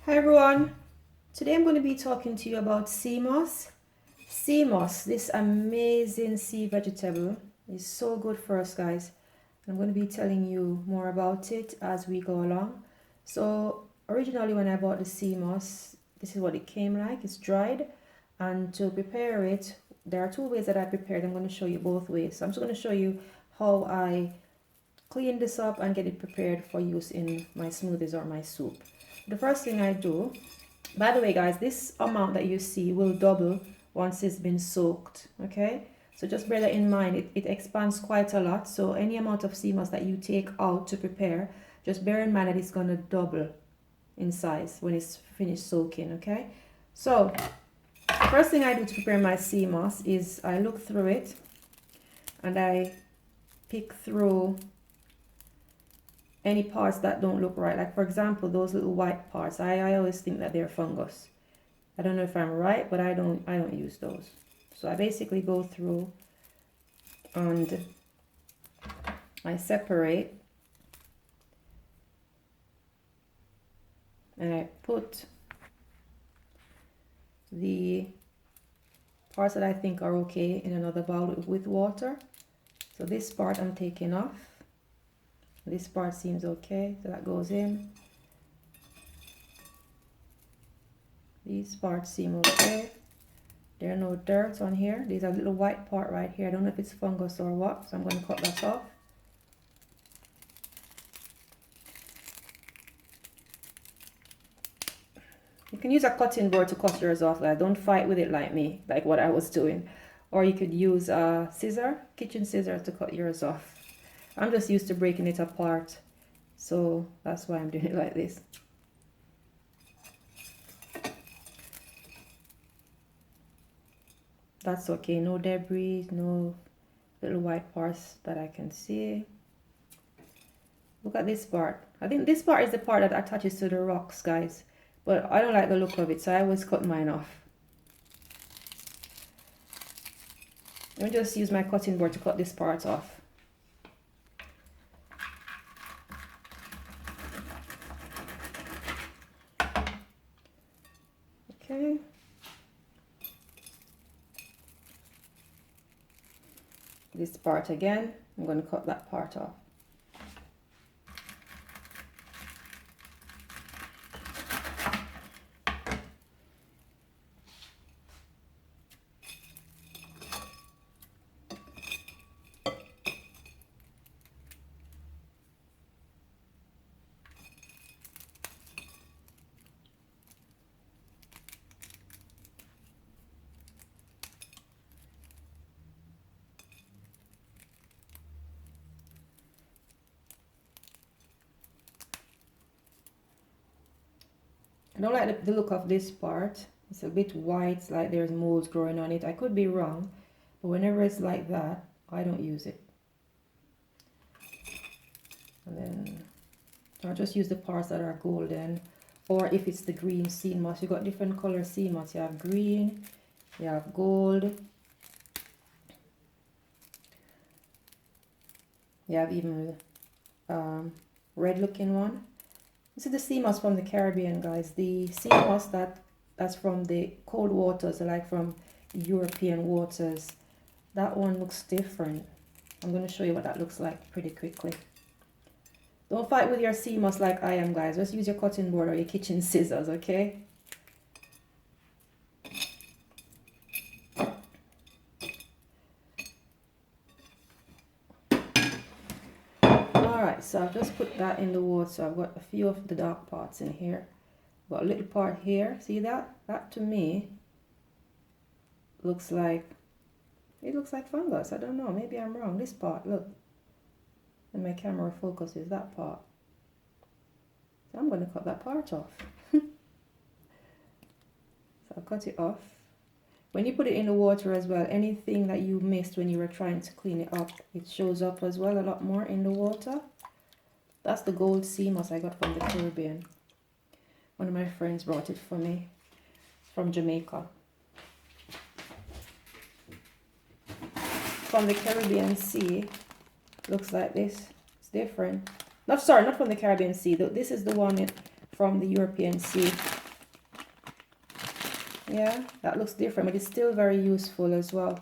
Hi everyone, today I'm going to be talking to you about Seamoss. Seamoss, this amazing sea vegetable, is so good for us guys. I'm going to be telling you more about it as we go along. So originally when I bought the Seamoss, this is what it came like. It's dried, and to prepare it, there are two ways that I prepared. I'm going to show you both ways. So I'm just going to show you how I clean this up and get it prepared for use in my smoothies or my soup. The first thing I do, by the way guys, this amount that you see will double once it's been soaked, okay? So just bear that in mind. It expands quite a lot, so any amount of Seamoss that you take out to prepare, just bear in mind that it's going to double in size when it's finished soaking, okay? So first thing I do to prepare my Seamoss is I look through it and I pick through any parts that don't look right. Like for example, those little white parts, I always think that they're fungus. I don't know if I'm right, but I don't use those. So I basically go through and I separate and I put the parts that I think are okay in another bowl with water. So this part I'm taking off. This part seems okay, so that goes in. These parts seem okay. There are no dirt on here. There's a little white part right here. I don't know if it's fungus or what, so I'm going to cut that off. You can use a cutting board to cut yours off. Like, don't fight with it like me, like what I was doing. Or you could use a scissor, kitchen scissors, to cut yours off. I'm just used to breaking it apart, so that's why I'm doing it like this. That's okay, no debris, no little white parts that I can see. Look at this part. I think this part is the part that attaches to the rocks, guys, but I don't like the look of it, so I always cut mine off. Let me just use my cutting board to cut this part off. Okay. This part again, I'm going to cut that part off. I don't like the look of this part. It's a bit white, it's like there's molds growing on it. I could be wrong, but whenever it's like that, I don't use it. And then I'll just use the parts that are golden, or if it's the green Seamoss. You've got different color Seamoss. You have green, you have gold, you have even red looking one. This is the Seamoss from the Caribbean, guys. The Seamoss that's from the cold waters, like from European waters. That one looks different. I'm going to show you what that looks like pretty quickly. Don't fight with your Seamoss like I am, guys. Just use your cutting board or your kitchen scissors, okay? Alright, so I've just put that in the water. So I've got a few of the dark parts in here. Got a little part here. See that? That to me looks like, it looks like fungus. I don't know. Maybe I'm wrong. This part, look. And my camera focuses that part. So I'm going to cut that part off. So I'll cut it off. When you put it in the water as well, anything that you missed when you were trying to clean it up, it shows up as well a lot more in the water. That's the gold Seamoss I got from the Caribbean. One of my friends brought it for me from Jamaica. From the Caribbean Sea, looks like this. It's different. No, sorry, not from the Caribbean Sea. This is the one from the European Sea. Yeah, that looks different, but it's still very useful as well.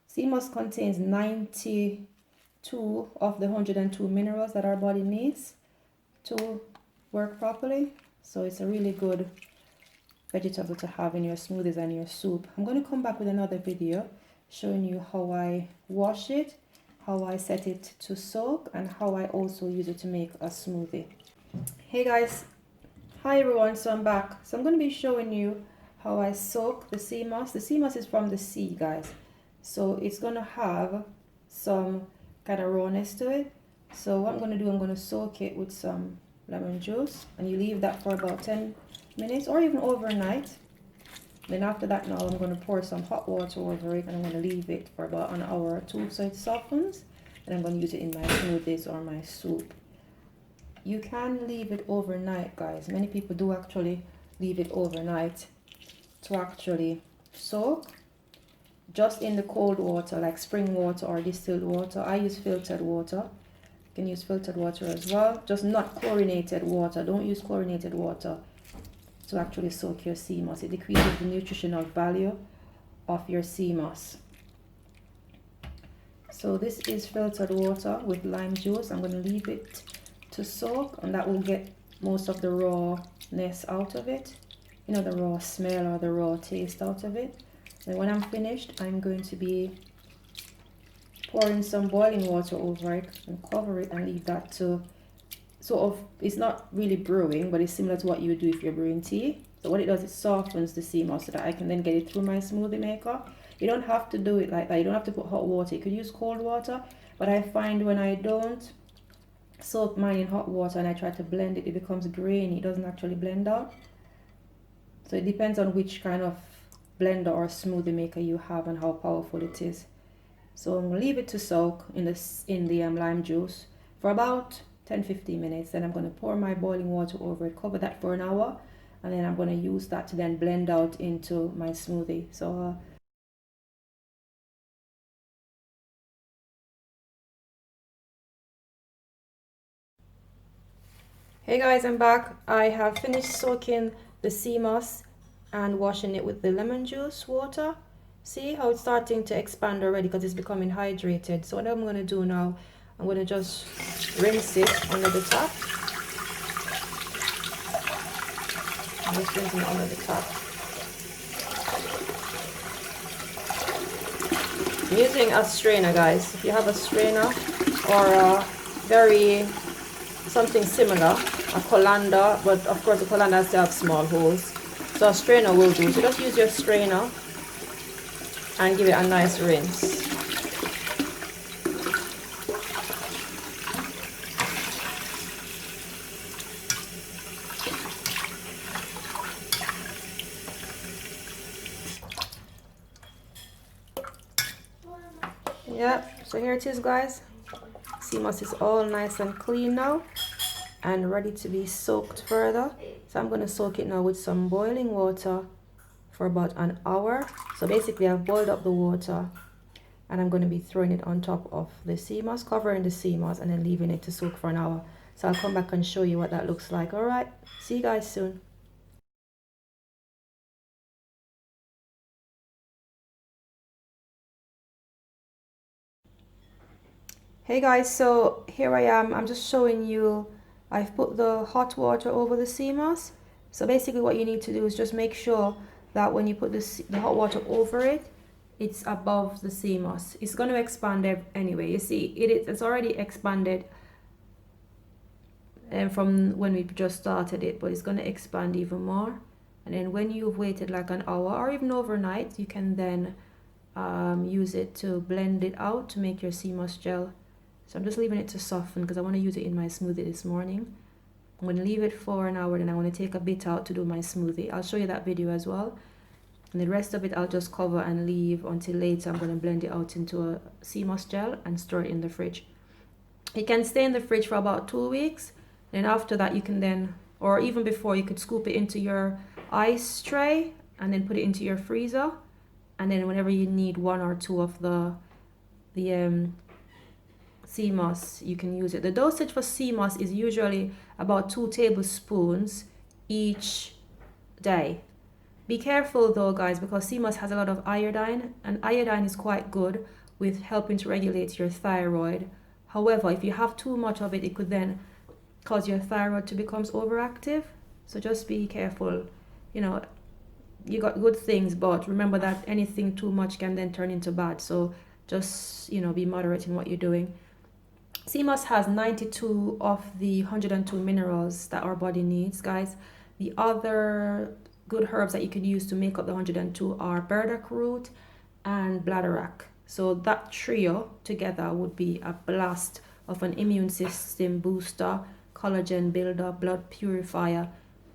Seamoss contains 92 of the 102 minerals that our body needs to work properly. So it's a really good vegetable to have in your smoothies and your soup. I'm going to come back with another video showing you how I wash it, how I set it to soak, and how I also use it to make a smoothie. Hey guys, hi everyone, so I'm back. So I'm going to be showing you how I soak the sea moss. The sea moss is from the sea, guys, so it's going to have some kind of rawness to it. So what I'm going to do, I'm going to soak it with some lemon juice, and you leave that for about 10 minutes or even overnight. Then after that, now I'm going to pour some hot water over it, and I'm going to leave it for about an hour or two so it softens. And I'm going to use it in my smoothies or my soup. You can leave it overnight, guys. Many people do actually leave it overnight to actually soak, just in the cold water like spring water or distilled water. I use filtered water. You can use filtered water as well, just not chlorinated water. Don't use chlorinated water to actually soak your sea moss. It decreases the nutritional value of your sea moss. So this is filtered water with lime juice. I'm going to leave it to soak, and that will get most of the rawness out of it, you know, the raw smell or the raw taste out of it. And when I'm finished, I'm going to be pouring some boiling water over it and cover it and leave that to sort of, it's not really brewing, but it's similar to what you would do if you're brewing tea. So what it does, it softens the sea moss so that I can then get it through my smoothie maker. You don't have to do it like that. You don't have to put hot water. You could use cold water, but I find when I don't soak mine in hot water and I try to blend it, it becomes grainy. It doesn't actually blend out. So it depends on which kind of blender or smoothie maker you have and how powerful it is. So I'm going to leave it to soak in the lime juice for about 10-15 minutes. Then I'm going to pour my boiling water over it, cover that for an hour, and then I'm going to use that to then blend out into my smoothie. So hey guys, I'm back. I have finished soaking the sea moss and washing it with the lemon juice water. See how it's starting to expand already because it's becoming hydrated. So what I'm going to do now, I'm going to just rinse it under the top. I'm just rinsing it under the top. I'm using a strainer, guys. If you have a strainer or something similar, a colander, but of course the colander has to have small holes. So a strainer will do. So just use your strainer and give it a nice rinse. Yep, so here it is, guys. Sea moss is all nice and clean now and ready to be soaked further. So I'm going to soak it now with some boiling water for about an hour. So basically I've boiled up the water and I'm going to be throwing it on top of the sea moss, covering the sea moss, and then leaving it to soak for an hour. So I'll come back and show you what that looks like. All right, see you guys soon. Hey guys, so here I am. I'm just showing you, I've put the hot water over the sea moss. So basically what you need to do is just make sure that when you put the hot water over it, it's above the sea moss. It's going to expand anyway. You see, it's already expanded from when we just started it, but it's going to expand even more. And then when you've waited like an hour or even overnight, you can then use it to blend it out to make your sea moss gel. So I'm just leaving it to soften because I want to use it in my smoothie this morning. I'm going to leave it for an hour, then I want to take a bit out to do my smoothie. I'll show you that video as well. And the rest of it I'll just cover and leave until later. I'm going to blend it out into a sea moss gel and store it in the fridge. It can stay in the fridge for about 2 weeks. Then after that you can then, or even before, you could scoop it into your ice tray and then put it into your freezer. And then whenever you need 1 or 2 of the sea moss, you can use it. The dosage for sea moss is usually about 2 tablespoons each day. Be careful though, guys, because Seamoss has a lot of iodine, and iodine is quite good with helping to regulate your thyroid. However, if you have too much of it, it could then cause your thyroid to become overactive. So just be careful. You know, you got good things, but remember that anything too much can then turn into bad. So just, you know, be moderate in what you're doing. Seamoss has 92 of the 102 minerals that our body needs, guys. The other good herbs that you could use to make up the 102 are burdock root and bladderwrack. So that trio together would be a blast of an immune system booster, collagen builder, blood purifier,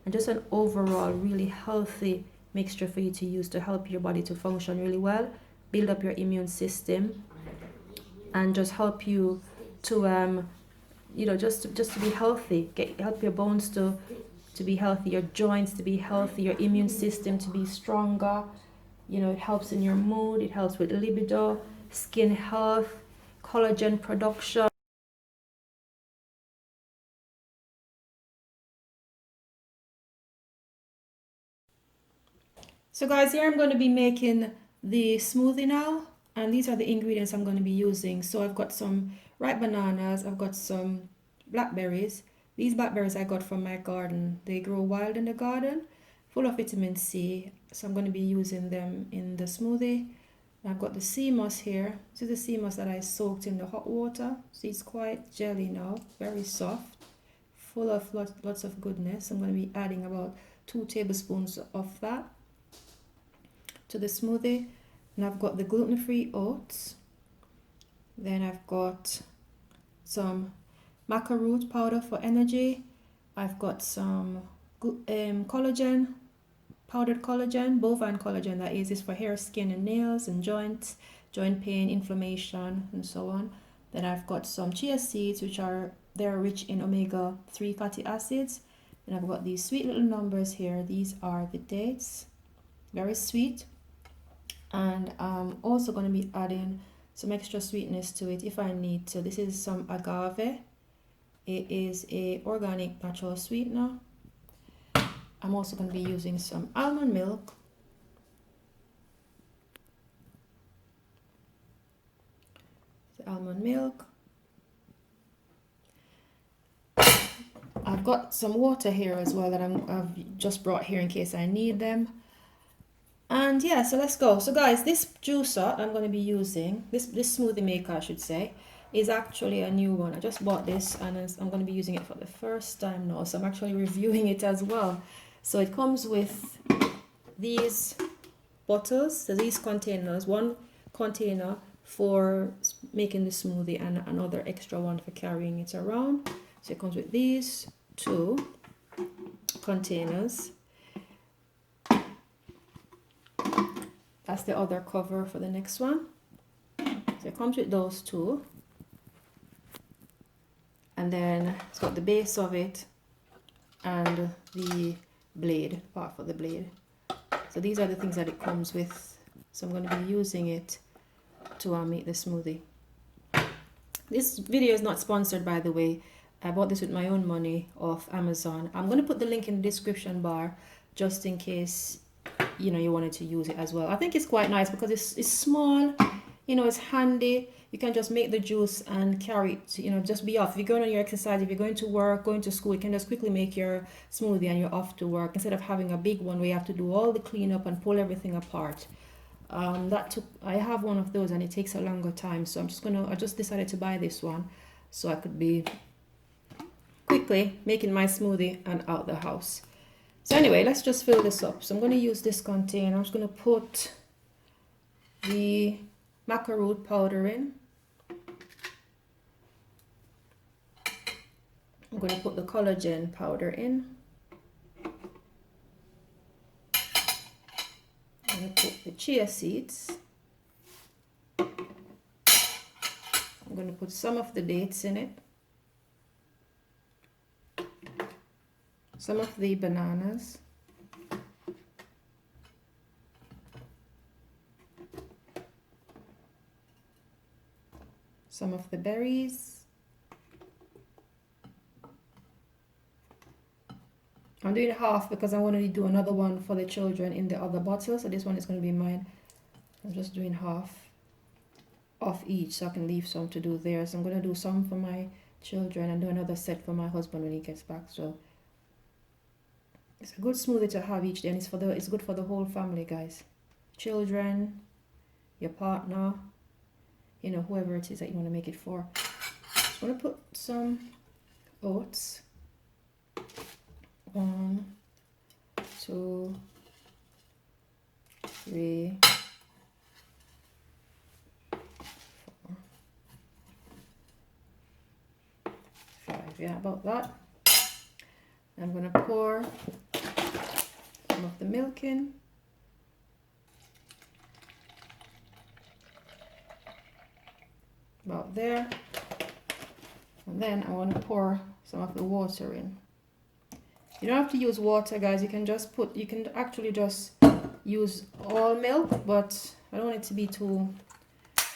and just an overall really healthy mixture for you to use to help your body to function really well, build up your immune system, and just help you to you know, just to be healthy, help your bones to be healthy, your joints to be healthy, your immune system to be stronger. You know, it helps in your mood, it helps with libido, skin health, collagen production. So guys, here I'm going to be making the smoothie now, and these are the ingredients I'm going to be using. So I've got some ripe bananas, I've got some blackberries. These blackberries I got from my garden. They grow wild in the garden, full of vitamin C. So I'm going to be using them in the smoothie. I've got the sea moss here. This is the sea moss that I soaked in the hot water. So it's quite jelly now, very soft, full of lots of goodness. I'm going to be adding about 2 tablespoons of that to the smoothie. And I've got the gluten-free oats. Then I've got some Maca root powder for energy. I've got some collagen, powdered collagen, bovine collagen that is for hair, skin and nails and joints, joint pain, inflammation and so on. Then I've got some chia seeds, which they're rich in omega-3 fatty acids. And I've got these sweet little numbers here. These are the dates, very sweet. And I'm also going to be adding some extra sweetness to it if I need to. This is some agave. It is a organic natural sweetener. I'm also going to be using some almond milk. The almond milk. I've got some water here as well that I've just brought here in case I need them. And yeah, so let's go. So guys, this juicer I'm going to be using, this smoothie maker I should say, is actually a new one. I just bought this and I'm going to be using it for the first time now. So I'm actually reviewing it as well. So it comes with these bottles, so these containers, one container for making the smoothie and another extra one for carrying it around. So it comes with these 2 containers. That's the other cover for the next one. So it comes with those 2. And then it's got the base of it and the blade, part for the blade. So these are the things that it comes with. So I'm going to be using it to make the smoothie. This video is not sponsored, by the way. I bought this with my own money off Amazon. I'm going to put the link in the description bar just in case, you know, you wanted to use it as well. I think it's quite nice because it's small, you know, it's handy. You can just make the juice and carry it, you know, just be off. If you're going on your exercise, if you're going to work, going to school, you can just quickly make your smoothie and you're off to work instead of having a big one where you have to do all the cleanup and pull everything apart. I have one of those and it takes a longer time. So I just decided to buy this one so I could be quickly making my smoothie and out the house. So anyway, let's just fill this up. So I'm going to use this container. I'm just going to put the maca root powder in. I'm going to put the collagen powder in. I'm going to put the chia seeds. I'm going to put some of the dates in it. Some of the bananas. Some of the berries. I'm doing half because I want to do another one for the children in the other bottle. So this one is going to be mine. I'm just doing half of each so I can leave some to do theirs. I'm going to do some for my children and do another set for my husband when he gets back. So it's a good smoothie to have each day, and it's good for the whole family, guys. Children, your partner, you know, whoever it is that you want to make it for. I'm going to put some oats. 1, 2, 3, 4, 5. Yeah, about that. I'm going to pour some of the milk in. About there. And then I want to pour some of the water in. You don't have to use water, guys. You can actually just use all milk, but I don't want it to be too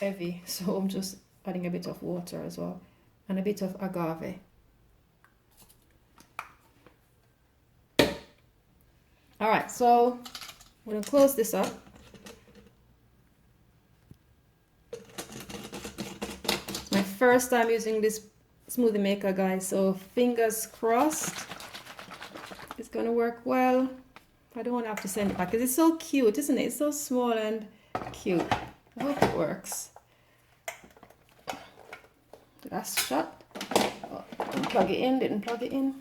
heavy. So I'm just adding a bit of water as well. And a bit of agave. Alright, so I'm going to close this up. It's my first time using this smoothie maker, guys. So fingers crossed. It's going to work well. I don't want to have to send it back because it's so cute, isn't it? It's so small and cute. I hope it works. That's shut. Oh, didn't plug it in, didn't plug it in.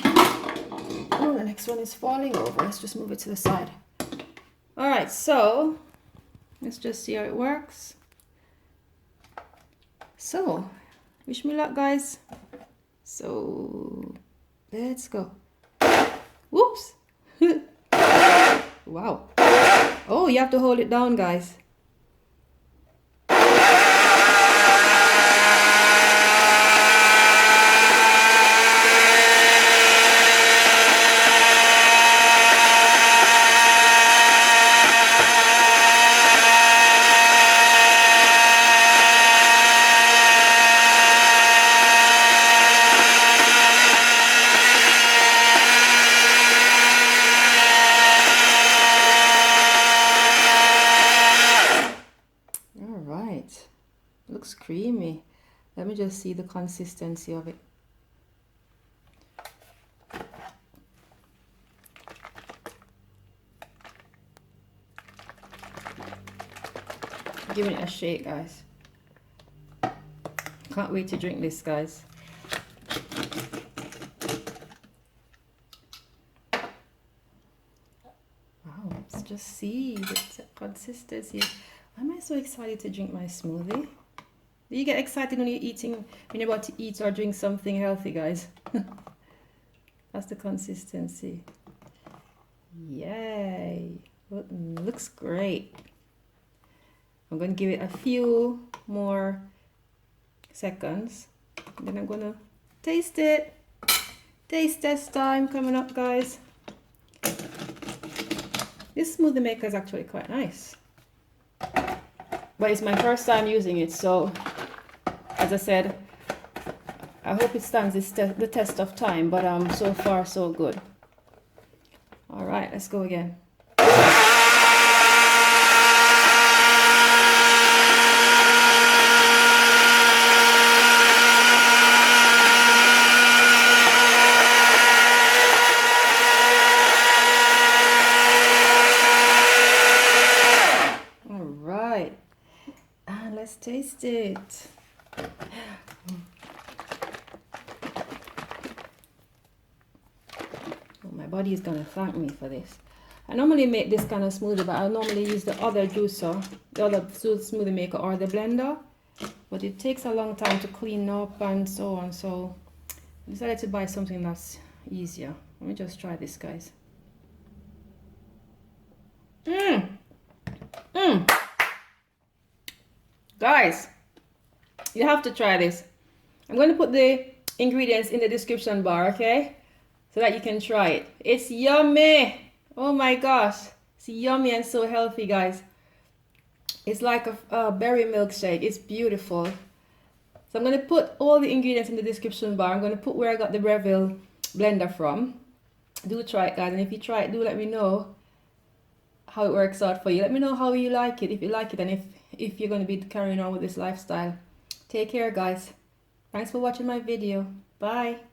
Oh, the next one is falling over. Let's just move it to the side. Alright, so let's just see how it works. So, wish me luck, guys. So, let's go. Whoops. Wow. Oh, you have to hold it down, guys. Looks creamy. Let me just see the consistency of it. Giving it a shake, guys. Can't wait to drink this, guys. Wow, let's just see the consistency. Why am I so excited to drink my smoothie? Do you get excited when you're about to eat or drink something healthy, guys? That's the consistency. Yay! Looks great. I'm going to give it a few more seconds. Then I'm going to taste it. Taste test time coming up, guys. This smoothie maker is actually quite nice. But it's my first time using it, so as I said, I hope it stands the test of time, but so far so good. All right, let's go again. All right, and let's taste it. My body is gonna thank me for this. I normally make this kind of smoothie, but I normally use the other juicer, the other smoothie maker, or the blender. But it takes a long time to clean up and so on, so I decided to buy something that's easier. Let me just try this, guys. Guys, you have to try this. I'm going to put the ingredients in the description bar, okay? So that you can try it. It's yummy. Oh my gosh. It's yummy and so healthy, guys. It's like a berry milkshake. It's beautiful. So I'm going to put all the ingredients in the description bar. I'm going to put where I got the Breville blender from. Do try it, guys, and if you try it, do let me know how it works out for you. Let me know how you like it, if you like it, and if you're going to be carrying on with this lifestyle. Take care, guys. Thanks for watching my video. Bye.